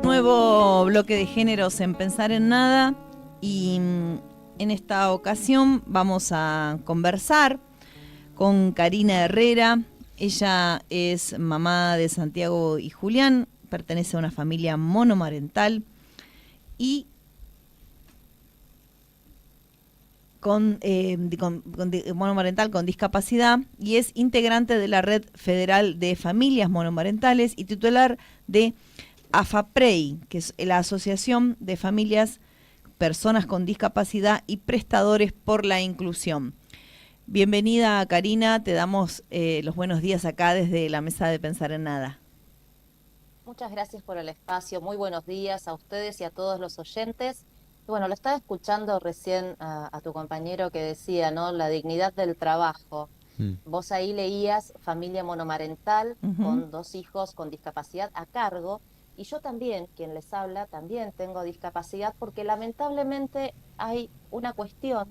Nuevo bloque de géneros en Pensar en Nada y en esta ocasión vamos a conversar con Karina Herrera. Ella es mamá de Santiago y Julián, pertenece a una familia monomarental y monomarental con discapacidad y es integrante de la Red Federal de Familias Monomarentales y titular de AFAPREI, que es la Asociación de Familias, Personas con Discapacidad y Prestadores por la Inclusión. Bienvenida, Karina, te damos los buenos días acá desde la mesa de Pensar en Nada. Muchas gracias por el espacio. Muy buenos días a ustedes y a todos los oyentes. Y bueno, lo estaba escuchando recién a tu compañero que decía, ¿no? La dignidad del trabajo. Mm. Vos ahí leías familia monomarental Ujú. con 2 hijos con discapacidad a cargo. Y yo también, quien les habla, también tengo discapacidad porque lamentablemente hay una cuestión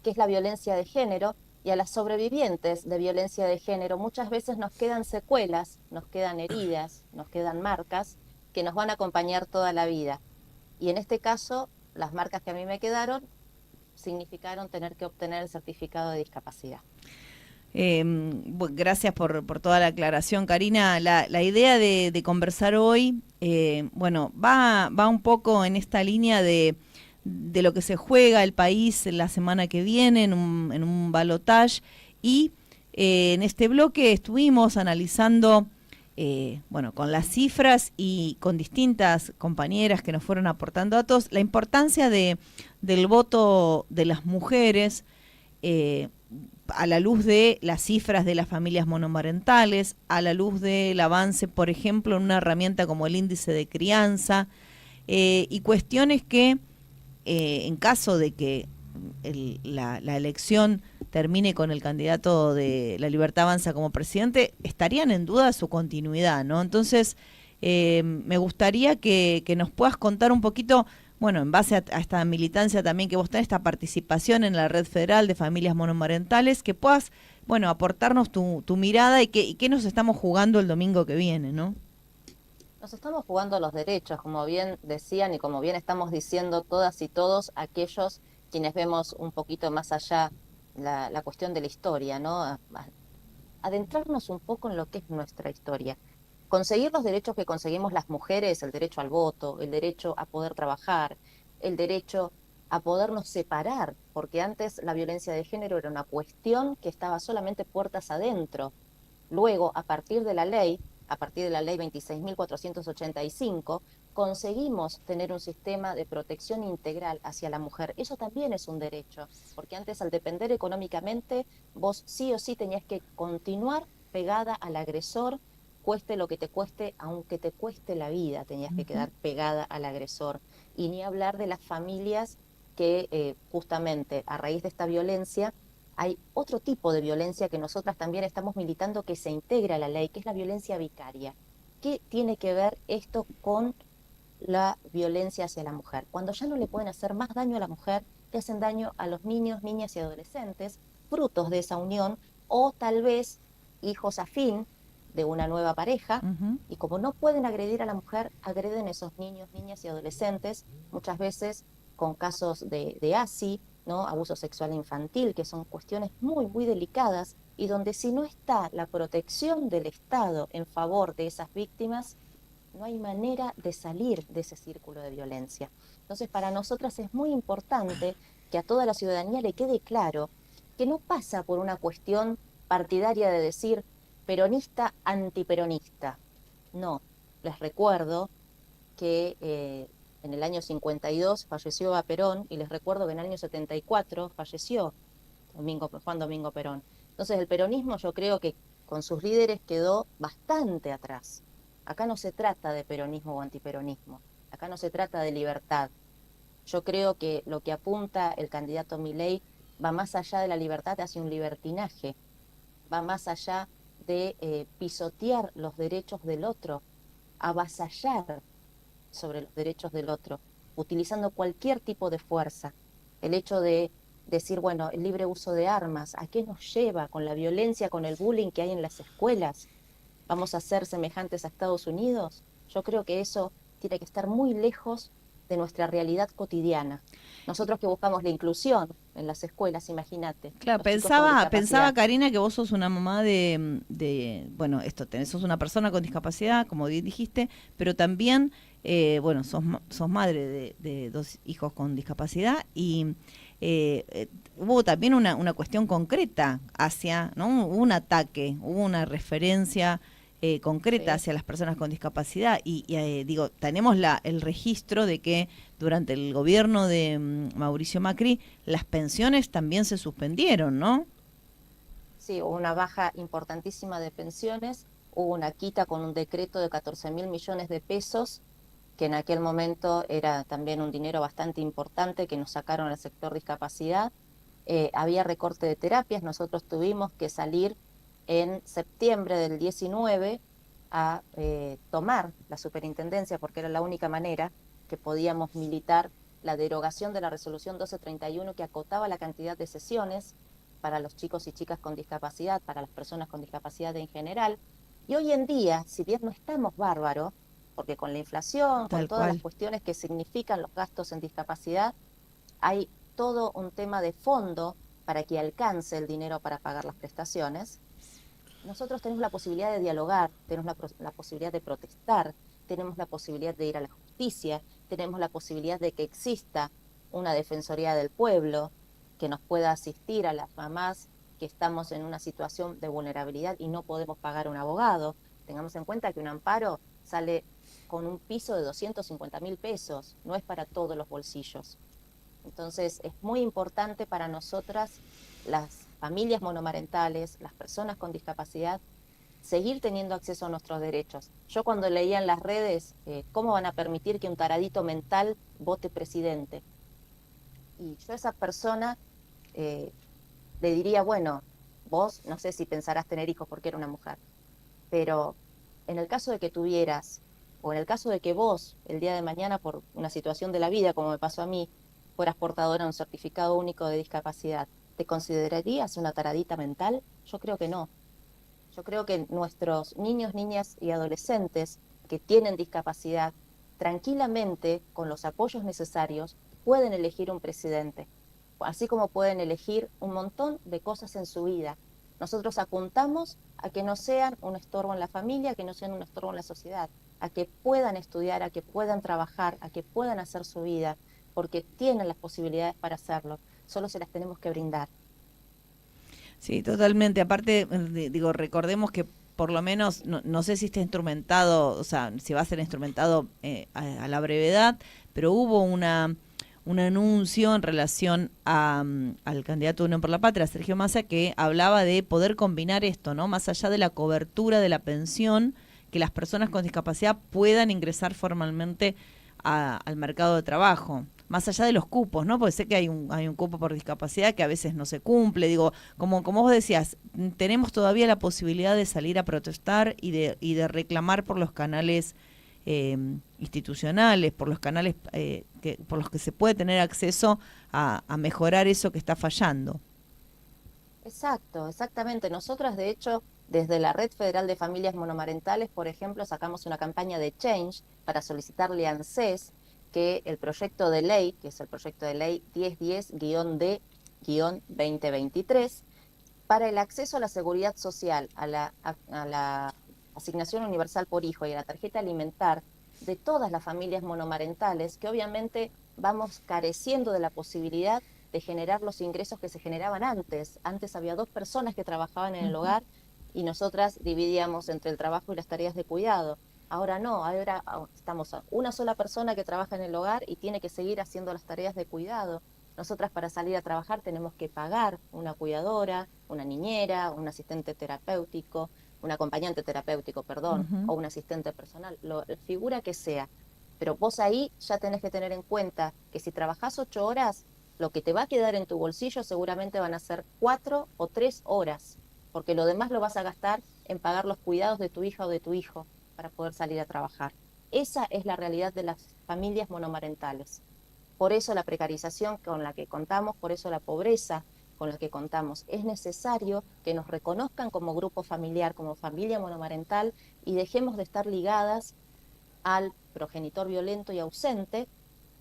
que es la violencia de género y a las sobrevivientes de violencia de género muchas veces nos quedan secuelas, nos quedan heridas, nos quedan marcas que nos van a acompañar toda la vida. Y en este caso, las marcas que a mí me quedaron significaron tener que obtener el certificado de discapacidad. Gracias por toda la aclaración, Karina. La idea de conversar hoy, bueno, va un poco en esta línea de lo que se juega el país la semana que viene en un balotage y en este bloque estuvimos analizando, bueno, con las cifras y con distintas compañeras que nos fueron aportando datos, la importancia del voto de las mujeres, eh, a la luz de las cifras de las familias monomarentales, a la luz del avance, por ejemplo, en una herramienta como el índice de crianza, y cuestiones que, en caso de que la elección termine con el candidato de La Libertad Avanza como presidente, estarían en duda su continuidad, ¿no? Entonces, me gustaría que nos puedas contar un poquito, bueno, en base a esta militancia también que vos tenés, esta participación en la Red Federal de Familias Monomarentales, que puedas, bueno, aportarnos tu mirada y qué nos estamos jugando el domingo que viene, ¿no? Nos estamos jugando los derechos, como bien decían y como bien estamos diciendo todas y todos aquellos quienes vemos un poquito más allá la cuestión de la historia, ¿no? Adentrarnos un poco en lo que es nuestra historia. Conseguir los derechos que conseguimos las mujeres, el derecho al voto, el derecho a poder trabajar, el derecho a podernos separar, porque antes la violencia de género era una cuestión que estaba solamente puertas adentro. Luego, a partir de la ley 26.485, conseguimos tener un sistema de protección integral hacia la mujer. Eso también es un derecho, porque antes al depender económicamente, vos sí o sí tenías que continuar pegada al agresor, cueste lo que te cueste, aunque te cueste la vida, tenías que Ujú. quedar pegada al agresor. Y ni hablar de las familias que justamente a raíz de esta violencia hay otro tipo de violencia que nosotras también estamos militando que se integra a la ley, que es la violencia vicaria. ¿Qué tiene que ver esto con la violencia hacia la mujer? Cuando ya no le pueden hacer más daño a la mujer, le hacen daño a los niños, niñas y adolescentes, frutos de esa unión, o tal vez hijos afín de una nueva pareja, Ujú. y como no pueden agredir a la mujer, agreden a esos niños, niñas y adolescentes, muchas veces con casos de ASI, ¿no? Abuso sexual infantil, que son cuestiones muy, muy delicadas y donde si no está la protección del Estado en favor de esas víctimas, no hay manera de salir de ese círculo de violencia. Entonces, para nosotras es muy importante que a toda la ciudadanía le quede claro que no pasa por una cuestión partidaria de decir peronista, antiperonista. No, les recuerdo que en el año 52 falleció a Perón y les recuerdo que en el año 74 falleció Juan Domingo Perón. Entonces el peronismo yo creo que con sus líderes quedó bastante atrás. Acá no se trata de peronismo o antiperonismo, acá no se trata de libertad. Yo creo que lo que apunta el candidato Milei va más allá de la libertad hacia un libertinaje, va más allá de pisotear los derechos del otro, avasallar sobre los derechos del otro, utilizando cualquier tipo de fuerza. El hecho de decir, bueno, el libre uso de armas, ¿a qué nos lleva con la violencia, con el bullying que hay en las escuelas? ¿Vamos a ser semejantes a Estados Unidos? Yo creo que eso tiene que estar muy lejos de nuestra realidad cotidiana. Nosotros que buscamos la inclusión en las escuelas, imagínate, Claro, los chicos con pensaba discapacidad. Karina que vos sos una mamá bueno, sos una persona con discapacidad, como bien dijiste, pero también, bueno, sos madre de dos hijos con discapacidad y hubo también una cuestión concreta hacia, ¿no? Hubo un ataque, hubo una referencia concreta Sí. hacia las personas con discapacidad digo, tenemos el registro de que durante el gobierno de Mauricio Macri las pensiones también se suspendieron, ¿no? Sí, hubo una baja importantísima de pensiones, hubo una quita con un decreto de 14.000 millones de pesos, que en aquel momento era también un dinero bastante importante que nos sacaron al sector discapacidad. Había recorte de terapias, nosotros tuvimos que salir en septiembre del 19 a tomar la superintendencia, porque era la única manera que podíamos militar la derogación de la resolución 1231 que acotaba la cantidad de sesiones para los chicos y chicas con discapacidad, para las personas con discapacidad en general. Y hoy en día, si bien no estamos bárbaros, porque con la inflación, con Tal todas las cual. cuestiones que significan los gastos en discapacidad, hay todo un tema de fondo para que alcance el dinero para pagar las prestaciones. Nosotros tenemos la posibilidad de dialogar, tenemos la posibilidad de protestar, tenemos la posibilidad de ir a la justicia, tenemos la posibilidad de que exista una defensoría del pueblo que nos pueda asistir a las mamás que estamos en una situación de vulnerabilidad y no podemos pagar un abogado. Tengamos en cuenta que un amparo sale con un piso de 250.000 pesos, no es para todos los bolsillos. Entonces, es muy importante para nosotras, las familias monomarentales, las personas con discapacidad, seguir teniendo acceso a nuestros derechos. Yo cuando leía en las redes, ¿cómo van a permitir que un taradito mental vote presidente? Y yo a esa persona eh, le diría, bueno, vos no sé si pensarás tener hijos porque era una mujer, pero en el caso de que tuvieras, o en el caso de que vos, el día de mañana, por una situación de la vida, como me pasó a mí, fueras portadora de un certificado único de discapacidad, ¿te considerarías una taradita mental? Yo creo que no. Yo creo que nuestros niños, niñas y adolescentes que tienen discapacidad, tranquilamente, con los apoyos necesarios, pueden elegir un presidente, así como pueden elegir un montón de cosas en su vida. Nosotros apuntamos a que no sean un estorbo en la familia, que no sean un estorbo en la sociedad, a que puedan estudiar, a que puedan trabajar, a que puedan hacer su vida, porque tienen las posibilidades para hacerlo, solo se las tenemos que brindar. Sí, totalmente. Aparte, digo, recordemos que por lo menos, no sé si está instrumentado, o sea, si va a ser instrumentado a la brevedad, pero hubo un anuncio en relación al candidato de Unión por la Patria, Sergio Massa, que hablaba de poder combinar esto, ¿no? Más allá de la cobertura de la pensión, que las personas con discapacidad puedan ingresar formalmente al mercado de trabajo, más allá de los cupos, ¿no? Porque sé que hay un cupo por discapacidad que a veces no se cumple. Digo, como vos decías, tenemos todavía la posibilidad de salir a protestar y de reclamar por los canales eh, institucionales, por los canales por los que se puede tener acceso a mejorar eso que está fallando. Exacto, exactamente. Nosotras, de hecho, desde la Red Federal de Familias Monomarentales, por ejemplo, sacamos una campaña de Change para solicitarle a ANSES que el proyecto de ley, que es el proyecto de ley 1010-D-2023, para el acceso a la seguridad social, a la asignación universal por hijo y a la tarjeta alimentar de todas las familias monomarentales, que obviamente vamos careciendo de la posibilidad de generar los ingresos que se generaban antes. Antes había dos personas que trabajaban en el Ujú. hogar y nosotras dividíamos entre el trabajo y las tareas de cuidado. Ahora no, ahora estamos a una sola persona que trabaja en el hogar y tiene que seguir haciendo las tareas de cuidado. Nosotras para salir a trabajar tenemos que pagar una cuidadora, una niñera, un asistente terapéutico, un acompañante terapéutico, perdón, Ujú. o un asistente personal, la figura que sea. Pero vos ahí ya tenés que tener en cuenta que si trabajás 8 horas, lo que te va a quedar en tu bolsillo seguramente van a ser 4 o 3 horas, porque lo demás lo vas a gastar en pagar los cuidados de tu hija o de tu hijo para poder salir a trabajar. Esa es la realidad de las familias monomarentales. Por eso la precarización con la que contamos, por eso la pobreza con la que contamos. Es necesario que nos reconozcan como grupo familiar, como familia monomarental y dejemos de estar ligadas al progenitor violento y ausente,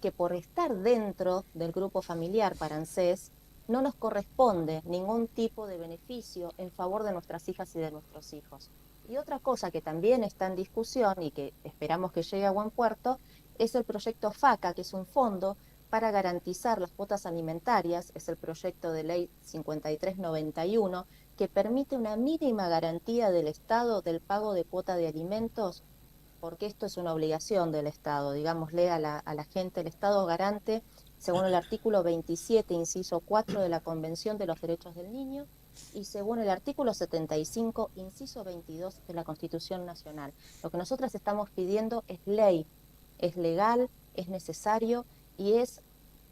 que por estar dentro del grupo familiar para ANSES no nos corresponde ningún tipo de beneficio en favor de nuestras hijas y de nuestros hijos. Y otra cosa que también está en discusión y que esperamos que llegue a buen puerto es el proyecto FACA, que es un fondo para garantizar las cuotas alimentarias, es el proyecto de ley 5391, que permite una mínima garantía del Estado del pago de cuota de alimentos, porque esto es una obligación del Estado, digámosle a la gente, el Estado garante, según el artículo 27, inciso 4 de la Convención de los Derechos del Niño, y según el artículo 75, inciso 22 de la Constitución Nacional. Lo que nosotras estamos pidiendo es ley, es legal, es necesario, y es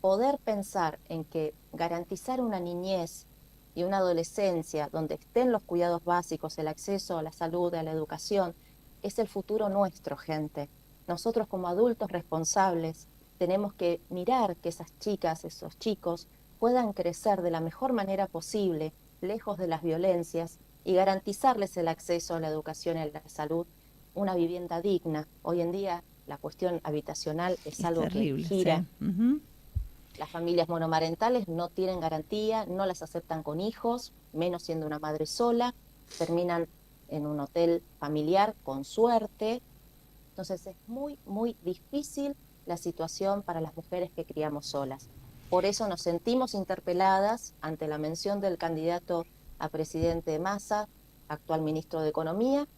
poder pensar en que garantizar una niñez y una adolescencia donde estén los cuidados básicos, el acceso a la salud, a la educación, es el futuro nuestro, gente. Nosotros como adultos responsables tenemos que mirar que esas chicas, esos chicos, puedan crecer de la mejor manera posible, lejos de las violencias, y garantizarles el acceso a la educación y a la salud, una vivienda digna. Hoy en día la cuestión habitacional es algo terrible, que gira. sí. Uh-huh. Las familias monomarentales no tienen garantía, no las aceptan con hijos, menos siendo una madre sola, terminan en un hotel familiar con suerte. Entonces es muy, muy difícil la situación para las mujeres que criamos solas. Por eso nos sentimos interpeladas ante la mención del candidato a presidente Massa, actual ministro de Economía,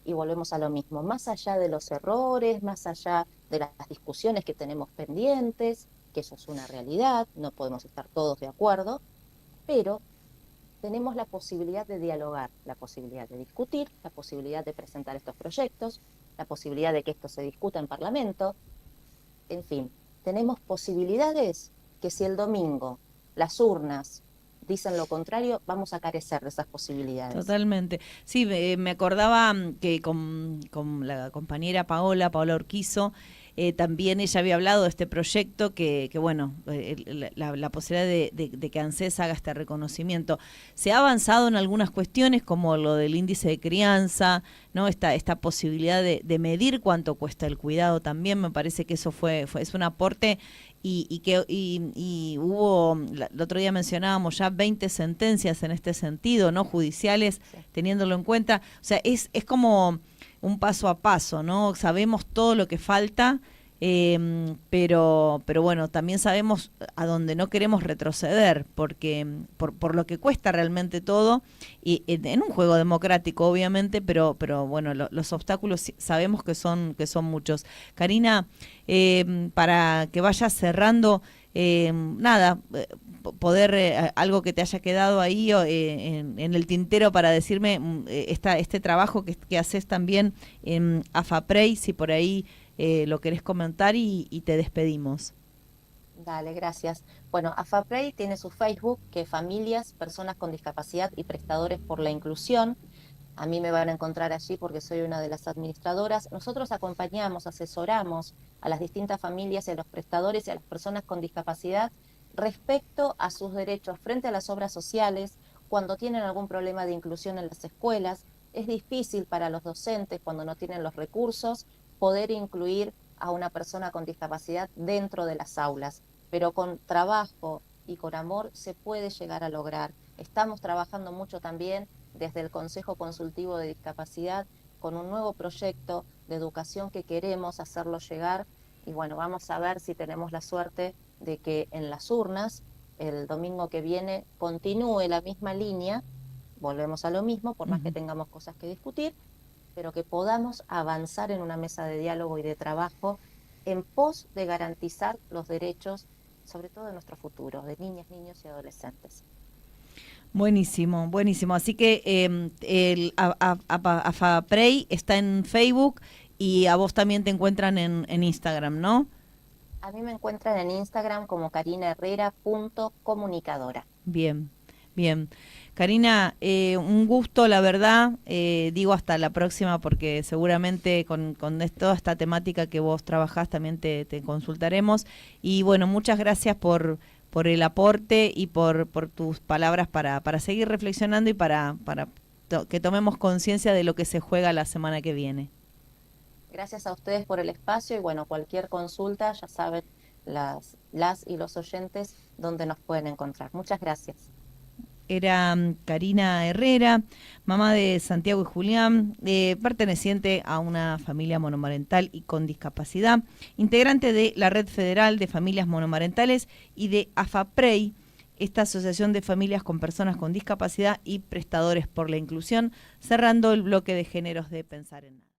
y volvemos a lo mismo, más allá de los errores, más allá de las discusiones que tenemos pendientes, que eso es una realidad, no podemos estar todos de acuerdo, pero tenemos la posibilidad de dialogar, la posibilidad de discutir, la posibilidad de presentar estos proyectos, la posibilidad de que esto se discuta en Parlamento, en fin, tenemos posibilidades que si el domingo las urnas dicen lo contrario, vamos a carecer de esas posibilidades. Totalmente. Sí, me acordaba que con la compañera Paola Urquizo, también ella había hablado de este proyecto que bueno, la posibilidad de que ANSES haga este reconocimiento. Se ha avanzado en algunas cuestiones como lo del índice de crianza, ¿no? Esta posibilidad de medir cuánto cuesta el cuidado también, me parece que eso es un aporte y hubo, el otro día mencionábamos ya 20 sentencias en este sentido, ¿no? Judiciales, sí, teniéndolo en cuenta. O sea, es como un paso a paso, ¿no? Sabemos todo lo que falta, pero bueno, también sabemos a dónde no queremos retroceder, porque por lo que cuesta realmente todo, y en un juego democrático, obviamente, pero bueno, los obstáculos sabemos que son muchos. Karina, para que vayas cerrando, poder algo que te haya quedado ahí en el tintero para decirme este trabajo que haces también en AFAPREI, si por ahí lo querés comentar y te despedimos. Dale, gracias. Bueno, AFAPREI tiene su Facebook, que es Familias, Personas con Discapacidad y Prestadores por la Inclusión. A mí me van a encontrar allí porque soy una de las administradoras. Nosotros acompañamos, asesoramos a las distintas familias y a los prestadores y a las personas con discapacidad respecto a sus derechos frente a las obras sociales, cuando tienen algún problema de inclusión en las escuelas. Es difícil para los docentes, cuando no tienen los recursos, poder incluir a una persona con discapacidad dentro de las aulas, pero con trabajo y con amor se puede llegar a lograr. Estamos trabajando mucho también desde el Consejo Consultivo de Discapacidad con un nuevo proyecto de educación que queremos hacerlo llegar, y bueno, vamos a ver si tenemos la suerte de que en las urnas el domingo que viene continúe la misma línea, volvemos a lo mismo, por más que tengamos cosas que discutir, pero que podamos avanzar en una mesa de diálogo y de trabajo en pos de garantizar los derechos, sobre todo de nuestro futuro, de niñas, niños y adolescentes. Buenísimo, buenísimo. Así que el AFAPREI está en Facebook y a vos también te encuentran en Instagram, ¿no? A mí me encuentran en Instagram como karinaherrera.comunicadora. Bien, bien. Karina, un gusto, la verdad. Digo hasta la próxima porque seguramente con toda esta temática que vos trabajás también te consultaremos. Y bueno, muchas gracias por el aporte y por tus palabras para seguir reflexionando y para que tomemos conciencia de lo que se juega la semana que viene. Gracias a ustedes por el espacio y bueno, cualquier consulta, ya saben las y los oyentes dónde nos pueden encontrar. Muchas gracias. Era Karina Herrera, mamá de Santiago y Julián, perteneciente a una familia monomarental y con discapacidad, integrante de la Red Federal de Familias Monomarentales y de AFAPREI, esta asociación de familias con personas con discapacidad y prestadores por la inclusión, cerrando el bloque de géneros de Pensar en Nada.